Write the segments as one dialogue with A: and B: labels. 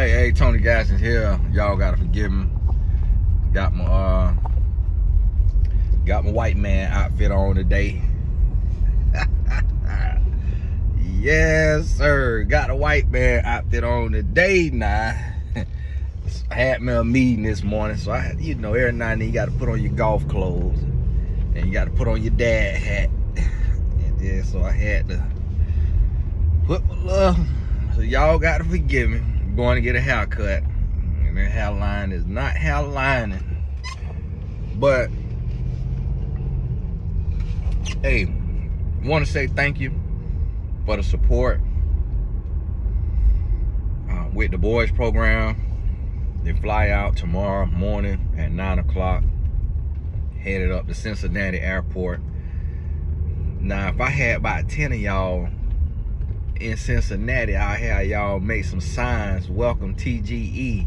A: Hey, Tony Gassins here. Y'all gotta forgive me. Got my white man outfit on today. Yes, sir. Got a white man outfit on today now. I had me a meeting this morning, so I had, every now and then you gotta put on your golf clothes and you gotta put on your dad hat. And then so I had to put my love. So y'all gotta forgive me. I'm going to get a haircut. And that hairline is not hairlining. But hey, want to say thank you for the support with the boys program. They fly out tomorrow morning at 9 o'clock, headed up to Cincinnati Airport. Now, if I had about 10 of y'all in Cincinnati, I'll have y'all make some signs, welcome TGE,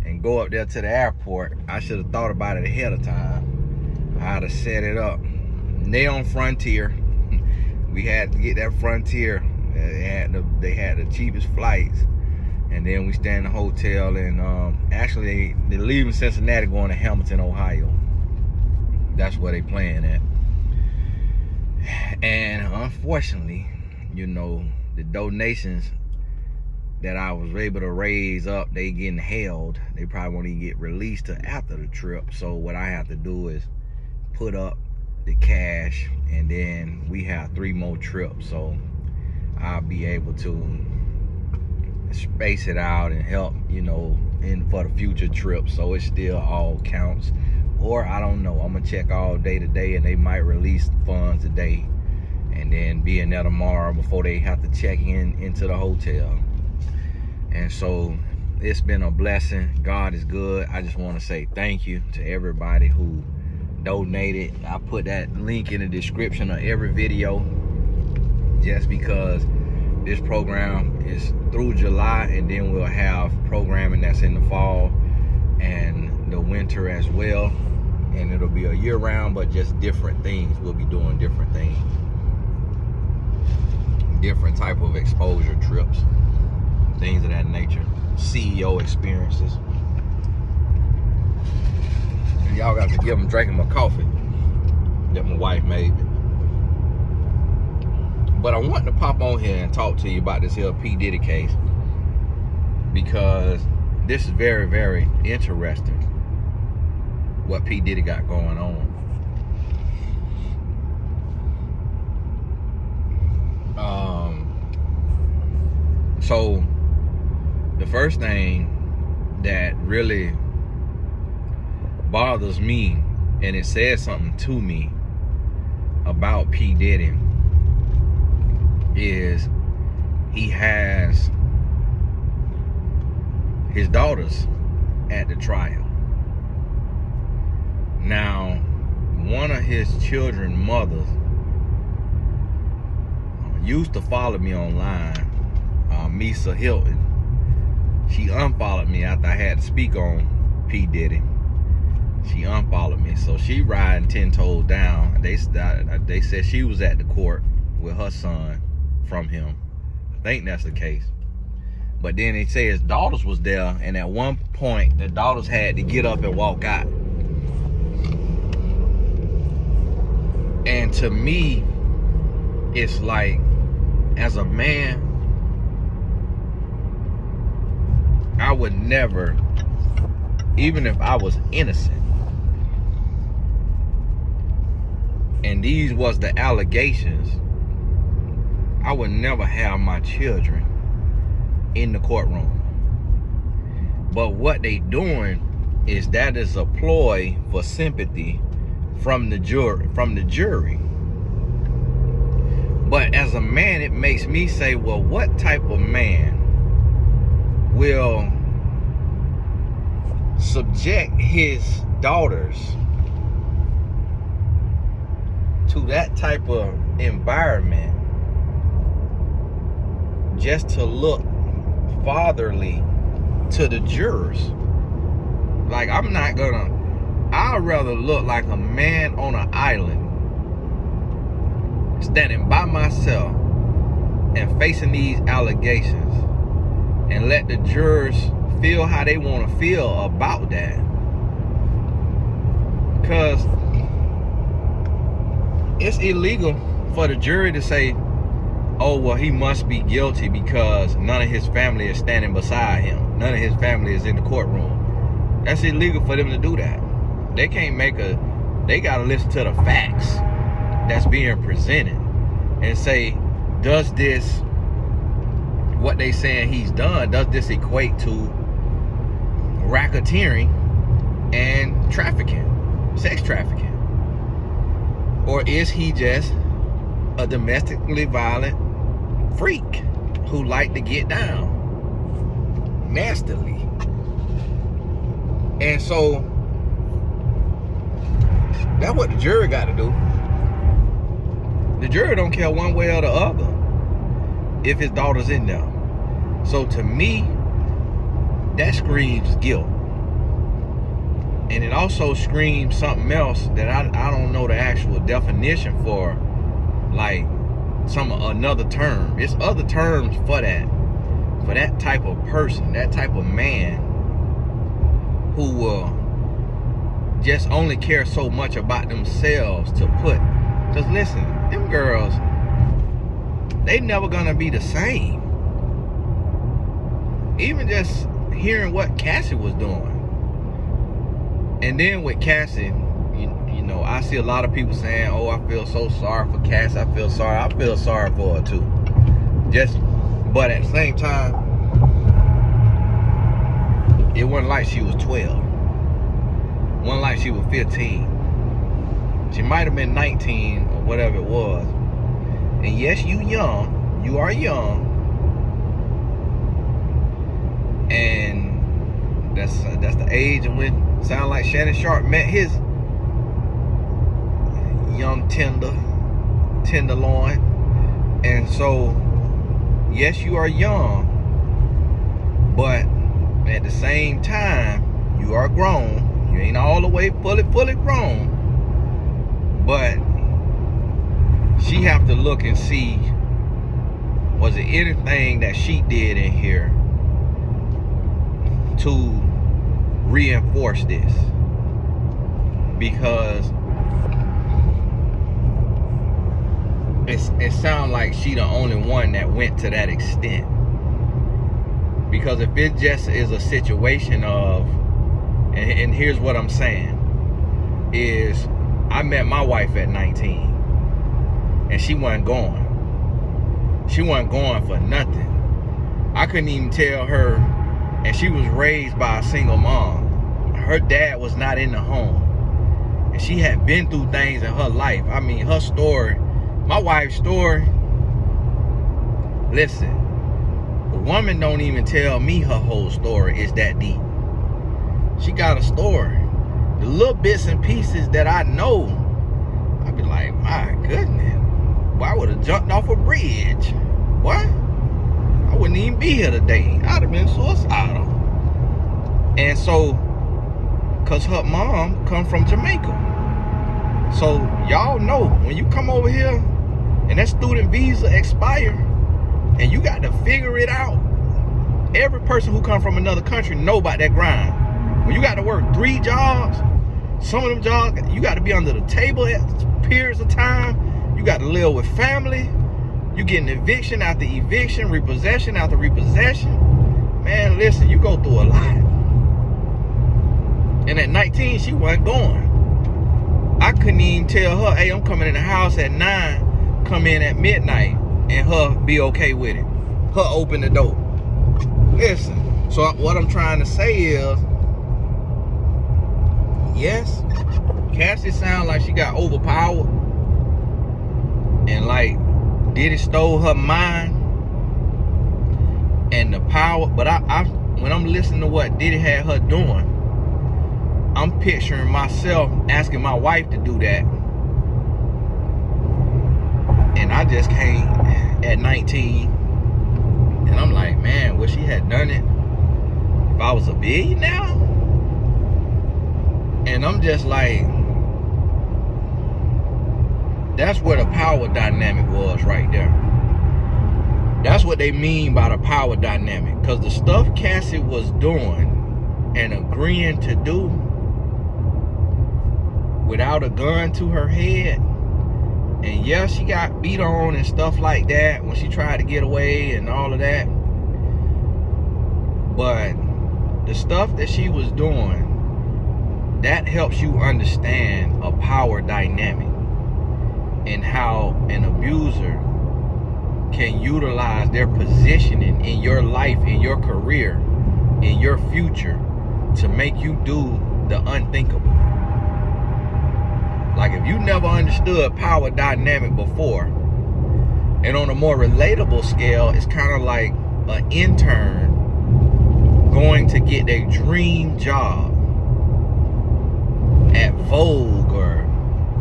A: and go up there to the airport. I should have thought about it ahead of time. I'd have set it up. They on Frontier. We had to get that Frontier. They had the cheapest flights. And then we stay in the hotel, and actually they're leaving Cincinnati going to Hamilton, Ohio. That's where they playing at. And unfortunately, the donations that I was able to raise up, they getting held. They probably won't even get released till after the trip. So what I have to do is put up the cash, and then we have 3 more trips. So I'll be able to space it out and help, in for the future trips. So it still all counts. Or I don't know. I'm gonna check all day today, and they might release funds today, and then be in there tomorrow before they have to check into the hotel. And so it's been a blessing. God is good. I just want to say thank you to everybody who donated. I put that link in the description of every video, just because this program is through July, and then we'll have programming that's in the fall and the winter as well. And it'll be a year round, but just different things. We'll be doing different things. Different type of exposure trips. Things of that nature. CEO experiences. And y'all got to give them drinking my coffee that my wife made me. But I want to pop on here and talk to you about this here P. Diddy case, because this is very, very interesting what P. Diddy got going on. So the first thing that really bothers me, and it says something to me about P. Diddy, is he has his daughters at the trial. Now, one of his children's mothers used to follow me online, Misa Hilton. She unfollowed me after I had to speak on P. Diddy. She unfollowed me, so she riding 10 toes down. They said she was at the court with her son from him. I think that's the case. But then they say his daughters was there, and at one point the daughters had to get up and walk out. And to me, it's like, as a man, I would never, even if I was innocent, and these was the allegations, I would never have my children in the courtroom. But what they doing is that is a ploy for sympathy from the jury. But as a man, it makes me say, well, what type of man will subject his daughters to that type of environment just to look fatherly to the jurors? Like, I'd rather look like a man on an island, standing by myself and facing these allegations, and let the jurors feel how they want to feel about that. Because it's illegal for the jury to say, oh, well, he must be guilty because none of his family is standing beside him. None of his family is in the courtroom. That's illegal for them to do that. They can't they got to listen to the facts that's being presented and say, does this, what they saying he's done, does this equate to racketeering and trafficking, sex trafficking? Or is he just a domestically violent freak who like to get down nastily? And so that's what the jury got to do. The jury don't care one way or the other if his daughter's in there. So to me, that screams guilt. And it also screams something else that I don't know the actual definition for, like another term. It's other terms for that type of person, that type of man who will just only care so much about themselves to put. Because listen, them girls, they never gonna be the same. Even just hearing what Cassie was doing. And then with Cassie, you know, I see a lot of people saying, oh, I feel so sorry for Cassie. I feel sorry for her too. But at the same time, it wasn't like she was 12. It wasn't like she was 15. She might have been 19 or whatever it was. And yes, you are young. And that's the age in which sound like Shannon Sharp met his young tenderloin. And so, yes, you are young, but at the same time, you are grown. You ain't all the way fully grown, but she have to look and see, was it anything that she did in here to reinforce this? Because it sounds like she the only one that went to that extent. Because if it just is a situation of, and here's what I'm saying, is I met my wife at 19 and she wasn't going. She wasn't going for nothing. I couldn't even tell her, and she was raised by a single mom. Her dad was not in the home. And she had been through things in her life. I mean, her story, my wife's story, listen, a woman don't even tell me her whole story. It's that deep. She got a story. The little bits and pieces that I know, I'd be like, my goodness, boy, I would have jumped off a bridge. What? I wouldn't even be here today. I'd have been suicidal. And so, because her mom come from Jamaica. So, y'all know, when you come over here and that student visa expire and you got to figure it out, every person who come from another country know about that grind. When you got to work 3 jobs, some of them jobs, you got to be under the table at periods of time. You got to live with family. You getting eviction after eviction, repossession after repossession. Man, listen, you go through a lot. And at 19, she wasn't going. I couldn't even tell her, hey, I'm coming in the house at 9, come in at midnight, and her be okay with it. Her open the door. Listen, so what I'm trying to say is, yes, Cassie sounds like she got overpowered. And like, Diddy stole her mind and the power. But when I'm listening to what Diddy had her doing, I'm picturing myself asking my wife to do that. And I just came at 19. And I'm like, man, wish she had done it if I was a billionaire. And I'm just like, that's where the power dynamic was right there. That's what they mean by the power dynamic. Because the stuff Cassie was doing and agreeing to do without a gun to her head, and yeah, she got beat on and stuff like that when she tried to get away and all of that, but the stuff that she was doing, that helps you understand a power dynamic and how an abuser can utilize their positioning in your life, in your career, in your future, to make you do the unthinkable. Like, if you never understood power dynamic before, and on a more relatable scale, it's kind of like an intern going to get a dream job at Vogue or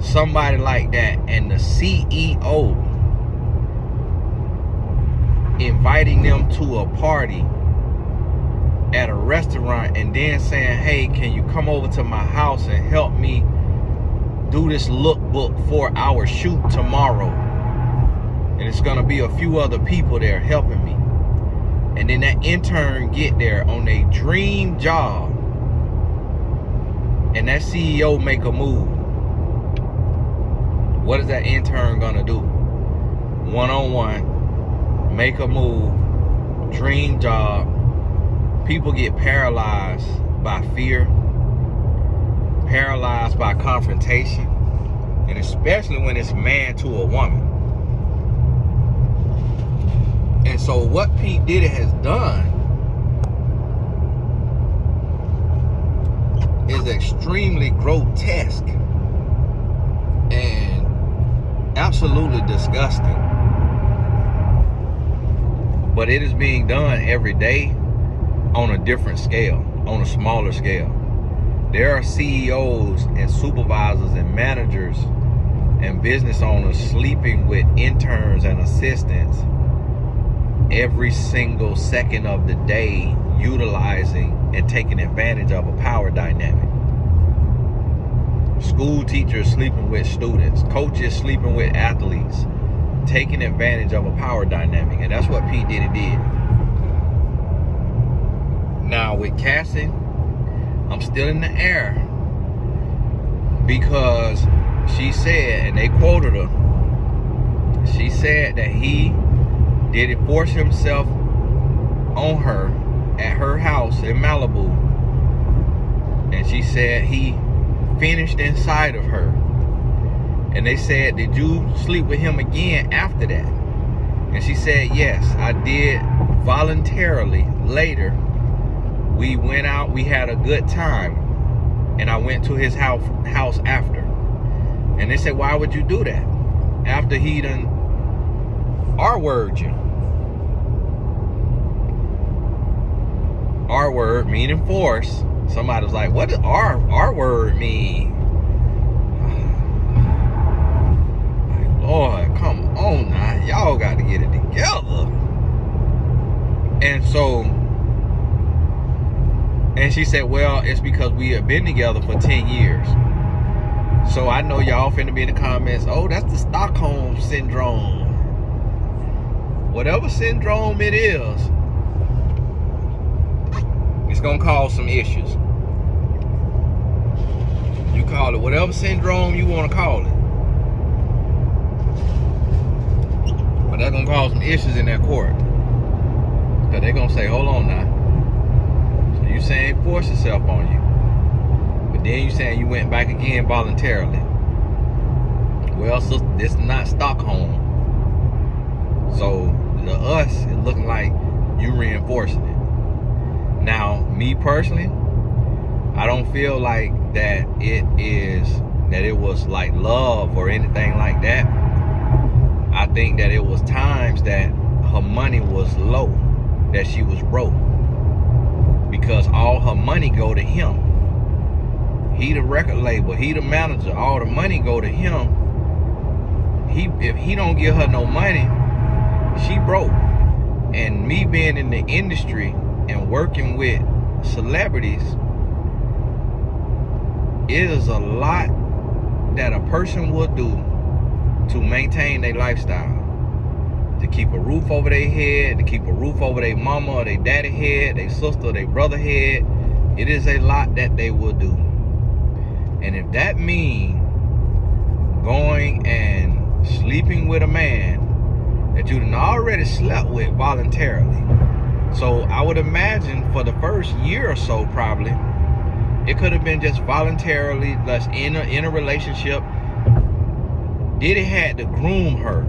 A: somebody like that, and the CEO inviting them to a party at a restaurant and then saying, hey, can you come over to my house and help me do this lookbook for our shoot tomorrow, and it's gonna be a few other people there helping me. And then that intern get there on a dream job, and that CEO make a move. What is that intern gonna do? One-on-one, make a move, dream job. People get paralyzed by fear, paralyzed by confrontation, and especially when it's man to a woman. And so what P. Diddy has done is extremely grotesque and absolutely disgusting. But it is being done every day on a different scale, on a smaller scale. There are CEOs and supervisors and managers and business owners sleeping with interns and assistants every single second of the day, utilizing and taking advantage of a power dynamic. School teachers sleeping with students, coaches sleeping with athletes, taking advantage of a power dynamic. And that's what P. Diddy did. Now with Cassie, I'm still in the air, because she said, and they quoted her, she said that he did force himself on her at her house in Malibu, and she said he finished inside of her. And they said, did you sleep with him again after that? And she said, yes, I did voluntarily. Later, we went out, we had a good time, and I went to his house after. And they said, why would you do that after he done R-word you? R-word meaning force. Somebody was like, what does R-word mean? Lord, come on now. Y'all got to get it together. And so, and she said, well, it's because we have been together for 10 years. So I know y'all finna be in the comments, oh, that's the Stockholm syndrome. Whatever syndrome it is, it's gonna cause some issues. You call it whatever syndrome you wanna call it. But that's gonna cause some issues in that court. Because they're gonna say, hold on now. So you saying force yourself on you. But then you saying you went back again voluntarily. Well, sister, this is not Stockholm. So to us, it looking like you reinforcing it. Now, me personally, I don't feel like that it was like love or anything like that. I think that it was times that her money was low, that she was broke, because all her money go to him. He the record label, he the manager, all the money go to him. If he don't give her no money, she broke. And me being in the industry and working with celebrities, it is a lot that a person will do to maintain their lifestyle, to keep a roof over their head, to keep a roof over their mama or their daddy head, their sister, their brother head. It is a lot that they will do. And if that means going and sleeping with a man that you done already slept with voluntarily. So I would imagine for the first year or so, probably, it could have been just voluntarily, less in a relationship. Diddy had to groom her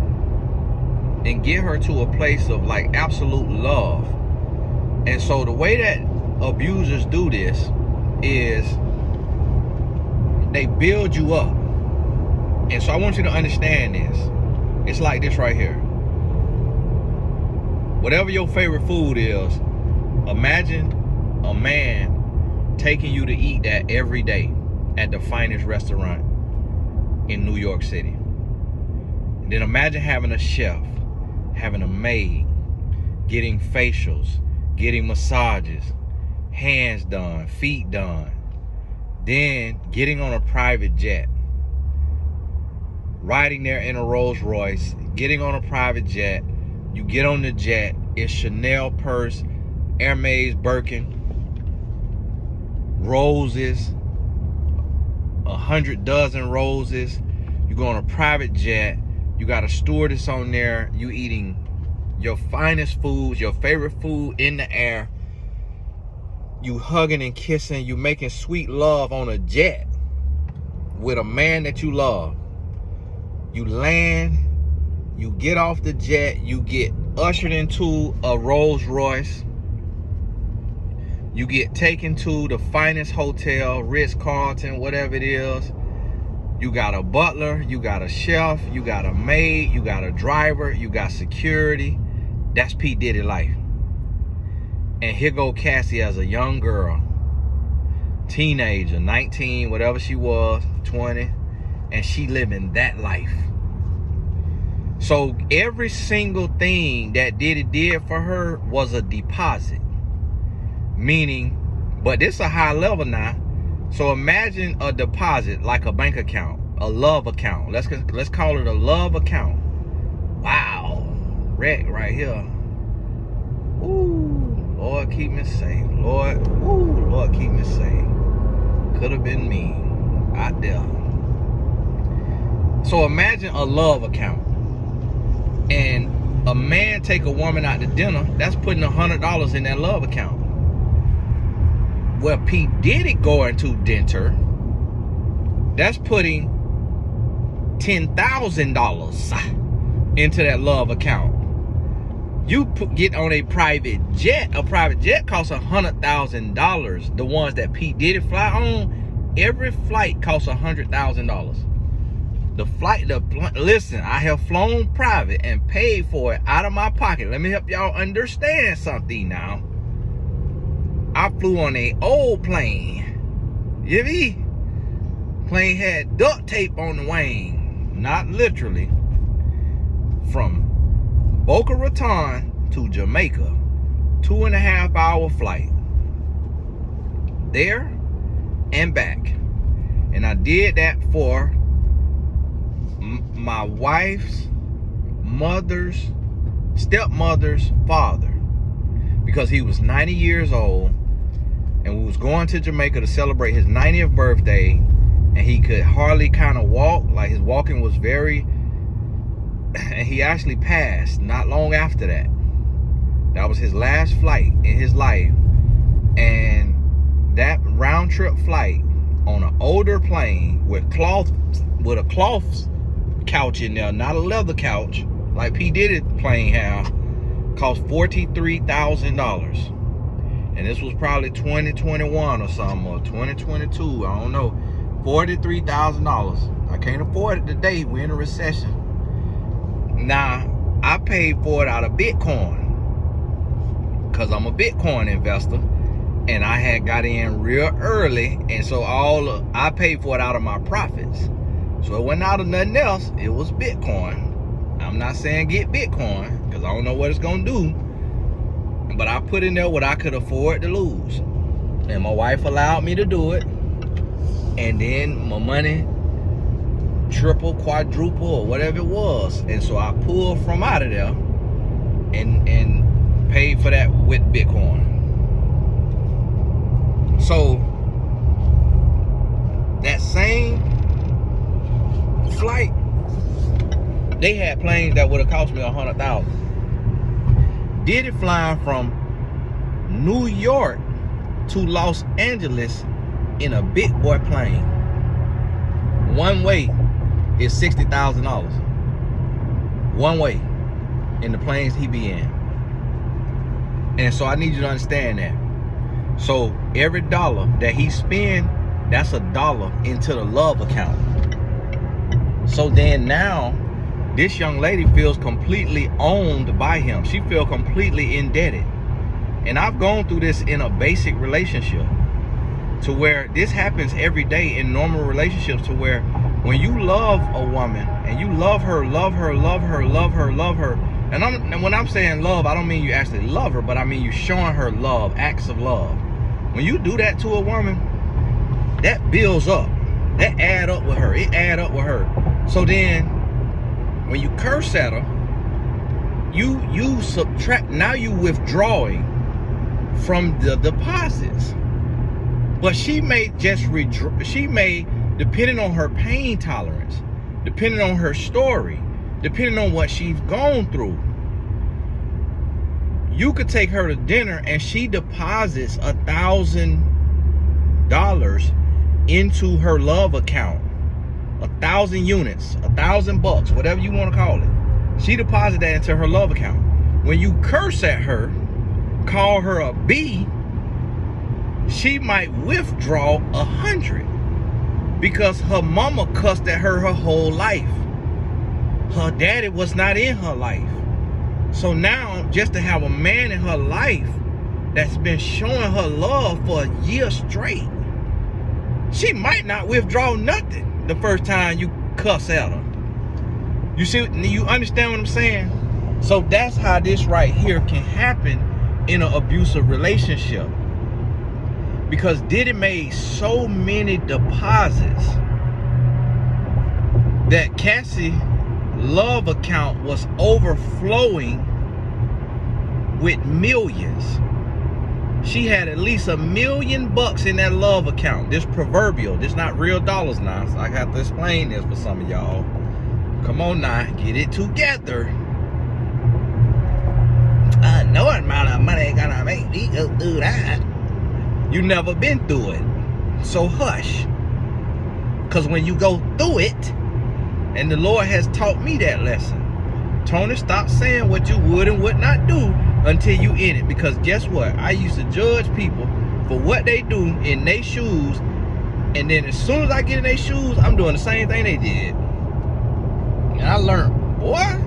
A: and get her to a place of like absolute love. And so the way that abusers do this is they build you up. And so I want you to understand this. It's like this right here. Whatever your favorite food is, imagine a man taking you to eat that every day at the finest restaurant in New York City. And then imagine having a chef, having a maid, getting facials, getting massages, hands done, feet done, then getting on a private jet, riding there in a Rolls Royce, getting on a private jet. You get on the jet, it's Chanel purse, Hermes Birkin, roses, 100 dozen roses. You go on a private jet, you got a stewardess on there, you eating your finest foods, your favorite food in the air. You hugging and kissing, you making sweet love on a jet with a man that you love. You land, you get off the jet, you get ushered into a Rolls Royce. You get taken to the finest hotel, Ritz-Carlton, whatever it is. You got a butler, you got a chef, you got a maid, you got a driver, you got security. That's P. Diddy life. And here go Cassie as a young girl, teenager, 19, whatever she was, 20, and she living that life. So every single thing that Diddy did for her was a deposit. Meaning, but this is a high level now. So imagine a deposit like a bank account, a love account. Let's call it a love account. Wow, wreck right here. Ooh, Lord keep me safe. Lord keep me safe. Could have been me out there. So imagine a love account. And a man take a woman out to dinner, that's putting $100 in that love account. Well, P. Diddy going to dinner, that's putting $10,000 into that love account. You get on a private jet costs $100,000. The ones that P. Diddy fly on, every flight costs $100,000. Listen, I have flown private and paid for it out of my pocket. Let me help y'all understand something now. I flew on an old plane. You see? Plane had duct tape on the wing. Not literally. From Boca Raton to Jamaica. 2.5 hour flight. There and back. And I did that for my wife's stepmother's father, because he was 90 years old and we was going to Jamaica to celebrate his 90th birthday, and he could hardly kind of walk, like his walking was very, and he actually passed not long after that. That was his last flight in his life. And that round trip flight on an older plane with a cloth couch in there, not a leather couch like P. Diddy plane have, cost $43,000. And this was probably 2021 or something, or 2022, I don't know. $43,000. I can't afford it today, we're in a recession. Now, I paid for it out of Bitcoin, because I'm a Bitcoin investor, and I had got in real early, and so I paid for it out of my profits. So it wasn't out of nothing else, it was Bitcoin. I'm not saying get Bitcoin, because I don't know what it's gonna do, but I put in there what I could afford to lose. And my wife allowed me to do it, and then my money triple, quadruple, or whatever it was. And so I pulled from out of there, and paid for that with Bitcoin. So that same flight, they had planes that would have cost me $100,000. Diddy flying from New York to Los Angeles in a big boy plane. One way is $60,000. One way in the planes he be in. And so I need you to understand that. So every dollar that he spend, that's a dollar into the love account. So then now, this young lady feels completely owned by him. She feels completely indebted. And I've gone through this in a basic relationship, to where this happens every day in normal relationships, to where when you love a woman and you love her, and when I'm saying love, I don't mean you actually love her, but I mean you showing her love, acts of love. When you do that to a woman, that builds up. That add up with her. It add up with her. So then, when you curse at her, you subtract. Now you withdrawing from the deposits. But she may just depending on her pain tolerance, depending on her story, depending on what she's gone through, you could take her to dinner and she deposits $1,000 into her love account. 1,000 units, $1,000, whatever you want to call it. She deposited that into her love account. When you curse at her, call her a B, she might withdraw 100, because her mama cussed at her whole life. Her daddy was not in her life. So now, just to have a man in her life that's been showing her love for a year straight, she might not withdraw nothing the first time you cuss at her. You see, you understand what I'm saying? So that's how this right here can happen in an abusive relationship. Because Diddy made so many deposits that Cassie's love account was overflowing with millions. She had at least $1 million in that love account. This proverbial, this not real dollars now. So I have to explain this for some of y'all. Come on now, get it together. I know what amount of money gonna make me go do that. You never been through it, so hush. Because when you go through it, and the Lord has taught me that lesson, Tony, stop saying what you would and would not do until you in it. Because guess what? I used to judge people for what they do in their shoes, and then as soon as I get in their shoes, I'm doing the same thing they did. And I learned, boy,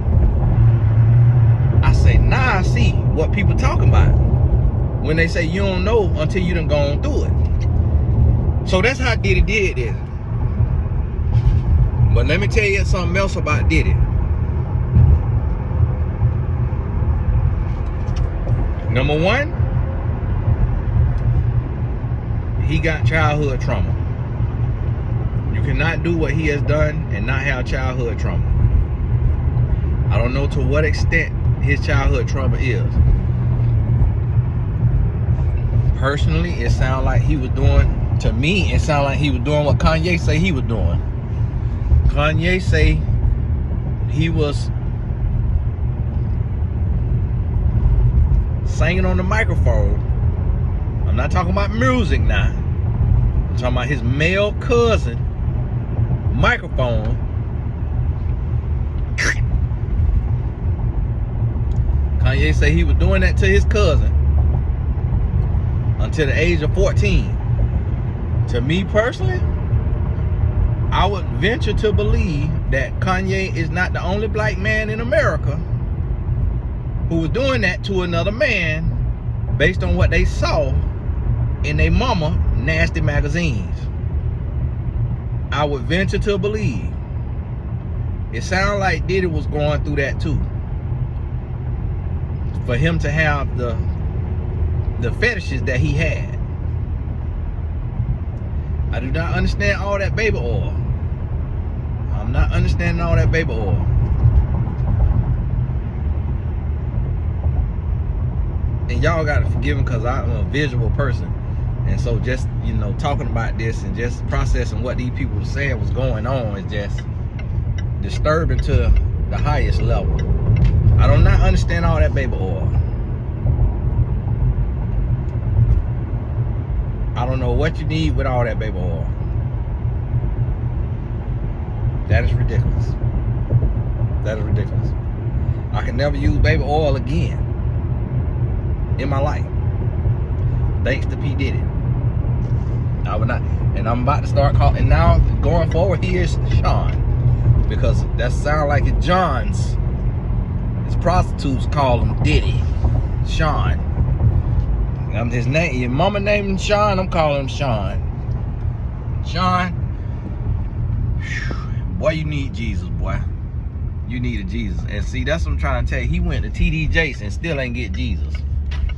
A: I say, nah, I see what people talking about when they say you don't know until you done gone through it. So that's how Diddy did this. But let me tell you something else about Diddy. Number one, he got childhood trauma. You cannot do what he has done and not have childhood trauma. I don't know to what extent his childhood trauma is. Personally, it sounds like he was doing, to me, it sounds like he was doing what Kanye say he was doing. Kanye say he was singing on the microphone. I'm not talking about music now. I'm talking about his male cousin microphone. Kanye say he was doing that to his cousin until the age of 14. To me personally, I would venture to believe that Kanye is not the only black man in America who was doing that to another man based on what they saw in their mama nasty magazines. I would venture to believe. It sounded like Diddy was going through that too. For him to have the fetishes that he had. I do not understand all that baby oil. I'm not understanding all that baby oil. and y'all gotta forgive me because I'm a visual person. And so just, you know, talking about this and just processing what these people were saying was going on is just disturbing to the highest level. I do not understand all that baby oil. I don't know what you need with all that baby oil. That is ridiculous. That is ridiculous. I can never use baby oil again in my life. Thanks to P. Diddy. I would not, and I'm about to start calling, and now going forward, he is Sean, because that sound like it's John's. His prostitutes call him Diddy, Sean. I'm his name. Your mama named him Sean. I'm calling him Sean. Sean, boy, you need Jesus, boy. You need a Jesus. And see, that's what I'm trying to tell you. He went to TD Jakes and still ain't get Jesus.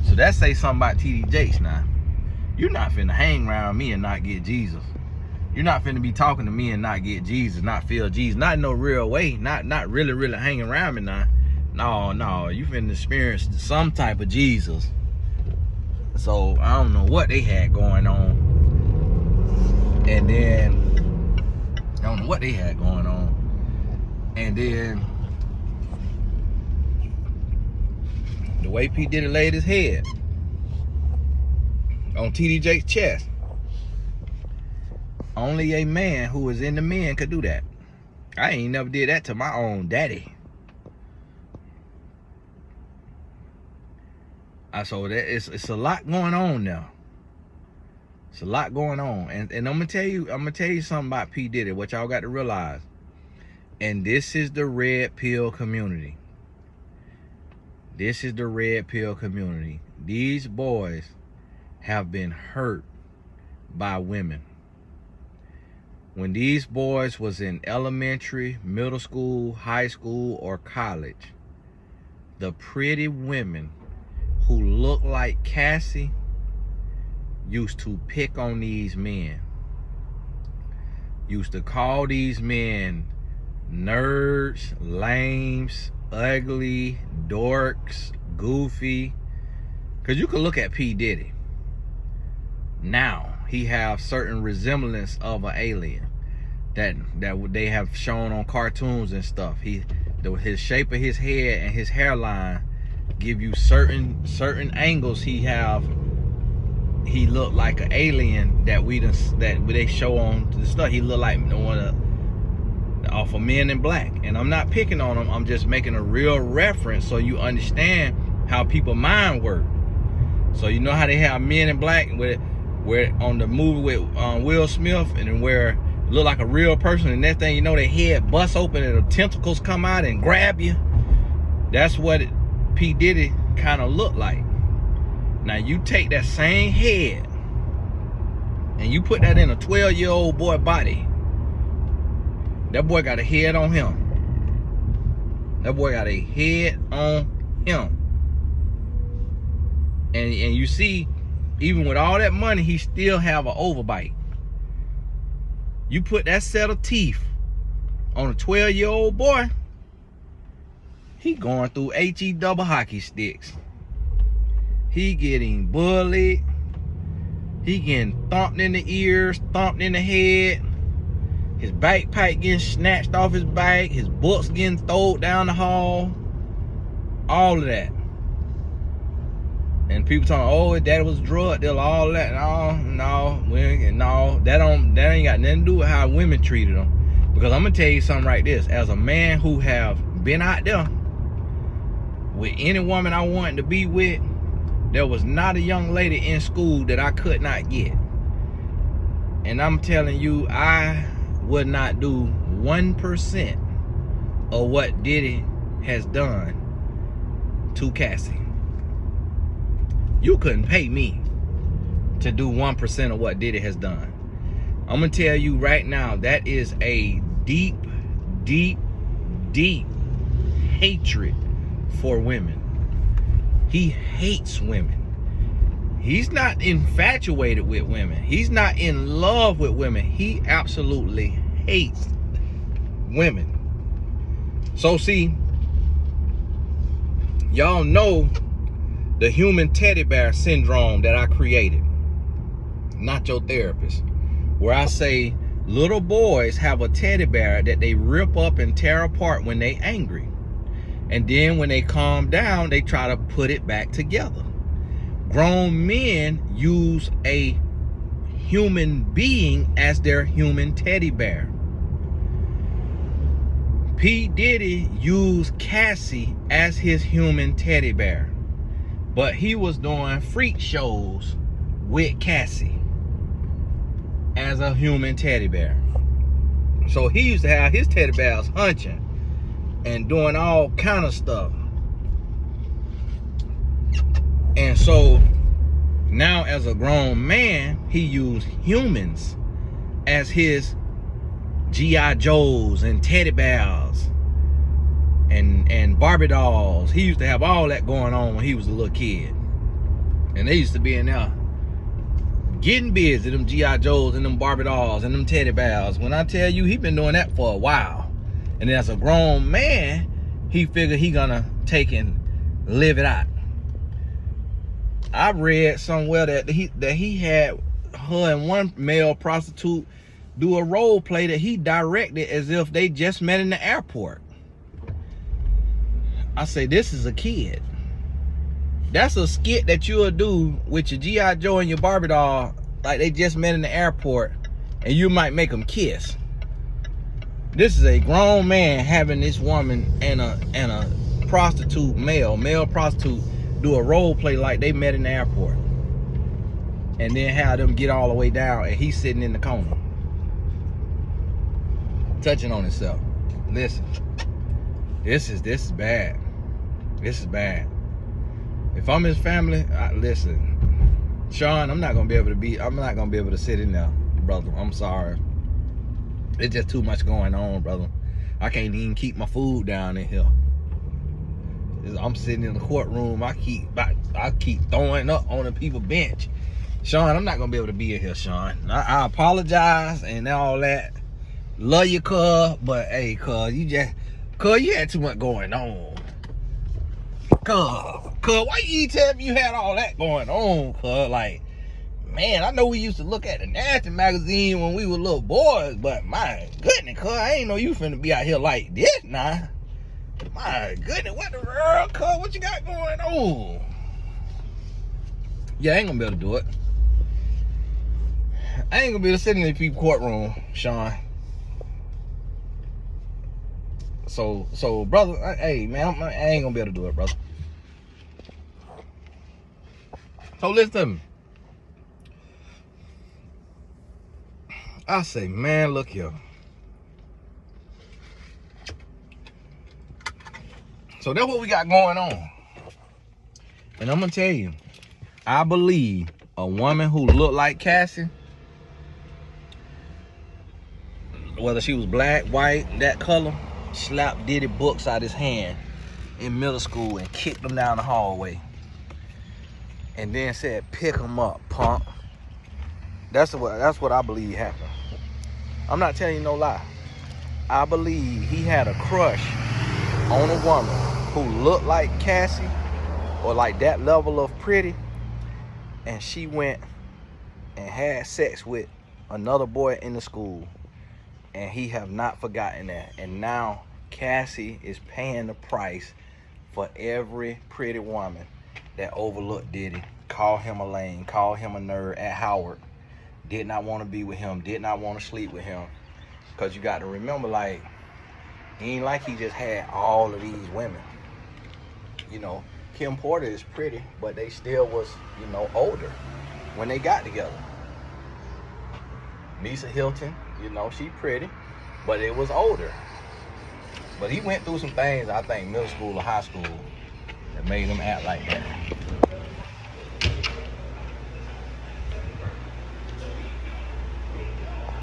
A: So that say something about TD Jakes now. You're not finna hang around me and not get Jesus. You're not finna be talking to me and not get Jesus, not feel Jesus, not in no real way, not really hanging around me now. No, you finna experience some type of Jesus. So I don't know what they had going on. And then I don't know what they had going on. And then the way P. Diddy laid his head on TD Jake's chest. Only a man who is in the men could do that. I ain't never did that to my own daddy. So that it's a lot going on now. It's a lot going on. And I'm gonna tell you something about P. Diddy, what y'all got to realize. And this is the red pill community. This is the red pill community. These boys have been hurt by women. When these boys was in elementary, middle school, high school, or college, the pretty women who look like Cassie used to pick on these men. Used to call these men nerds, lames, ugly, dorks, goofy. Because you could look at P. Diddy. Now, he have certain resemblance of an alien that they have shown on cartoons and stuff. His shape of his head and his hairline give you certain angles. He looked like an alien that they show on the stuff. He looked like one off of Men in Black. And I'm not picking on him. I'm just making a real reference so you understand how people mind work. So you know how they have Men in Black where on the movie with Will Smith, and then where it look like a real person, and next thing you know, their head busts open and the tentacles come out and grab you. That's what P. Diddy kind of looked like. Now you take that same head and you put that in a 12-year-old boy body. That boy got a head on him. That boy got a head on him. And you see, even with all that money, he still have an overbite. You put that set of teeth on a 12-year-old boy, he going through HE double hockey sticks. He getting bullied. He getting thumped in the ears, thumped in the head. His backpack getting snatched off his back. His books getting thrown down the hall. All of that. And people talking, oh, his daddy was a drug dealer, all that. No, that ain't got nothing to do with how women treated him. Because I'm gonna tell you something like this. As a man who have been out there with any woman I wanted to be with, there was not a young lady in school that I could not get. And I'm telling you, I would not do 1% of what Diddy has done to Cassie. You couldn't pay me to do 1% of what Diddy has done. I'm gonna tell you right now, that is a deep, deep, deep hatred for women. He hates women. He's not infatuated with women. He's not in love with women. He absolutely hates women. So see, y'all know the human teddy bear syndrome that I created, not your therapist, where I say little boys have a teddy bear that they rip up and tear apart when they angry. And then when they calm down, they try to put it back together. Grown men use a human being as their human teddy bear. P. Diddy used Cassie as his human teddy bear, but he was doing freak shows with Cassie as a human teddy bear. So he used to have his teddy bears hunching and doing all kind of stuff. And so now as a grown man, he used humans as his G.I. Joes and teddy bears and Barbie dolls. He used to have all that going on when he was a little kid. And they used to be in there getting busy, them G.I. Joes and them Barbie dolls and them teddy bears. When I tell you, he been doing that for a while. And as a grown man, he figured he gonna take and live it out. I read somewhere that he had her and one male prostitute do a role play that he directed as if they just met in the airport. I say, this is a kid. That's a skit that you'll do with your G.I. Joe and your Barbie doll, like they just met in the airport, and you might make them kiss. This is a grown man having this woman and a prostitute, male prostitute, do a role play like they met in the airport, and then have them get all the way down, and he's sitting in the corner touching on himself. Listen, this is bad. This is bad. If I'm his family, listen, Sean, I'm not gonna be able to sit in there, brother. I'm sorry. It's just too much going on, brother. I can't even keep my food down in here. I'm sitting in the courtroom. I keep throwing up on the people bench. Sean, I'm not gonna be able to be in here, Sean. I apologize and all that. Love you, cuz, but hey, cuz, you had too much going on. Cuz, why you tell me you had all that going on, cuz? Like, man, I know we used to look at the Nasty magazine when we were little boys, but my goodness, cuz, I ain't know you finna be out here like this, nah. My goodness, what the world, cuz? What you got going on? Yeah, I ain't gonna be able to do it. I ain't gonna be able to sit in the people courtroom, Sean. So, brother, hey, man, I ain't gonna be able to do it, brother. So listen to me. I say, man, look here. So that's what we got going on. And I'm gonna tell you, I believe a woman who looked like Cassie, whether she was black, white, that color, slapped Diddy books out his hand in middle school and kicked him down the hallway. And then said, pick him up, punk. That's what I believe happened. I'm not telling you no lie. I believe he had a crush on a woman who looked like Cassie or like that level of pretty, and she went and had sex with another boy in the school, and he have not forgotten that. And now Cassie is paying the price for every pretty woman that overlooked Diddy, called him a lame, called him a nerd at Howard, did not want to be with him, did not want to sleep with him. Because you got to remember, like, he ain't like he just had all of these women. You know, Kim Porter is pretty, but they still was, you know, older when they got together. Lisa Hilton, you know, she pretty, but it was older. But he went through some things, I think, middle school or high school, that made him act like that.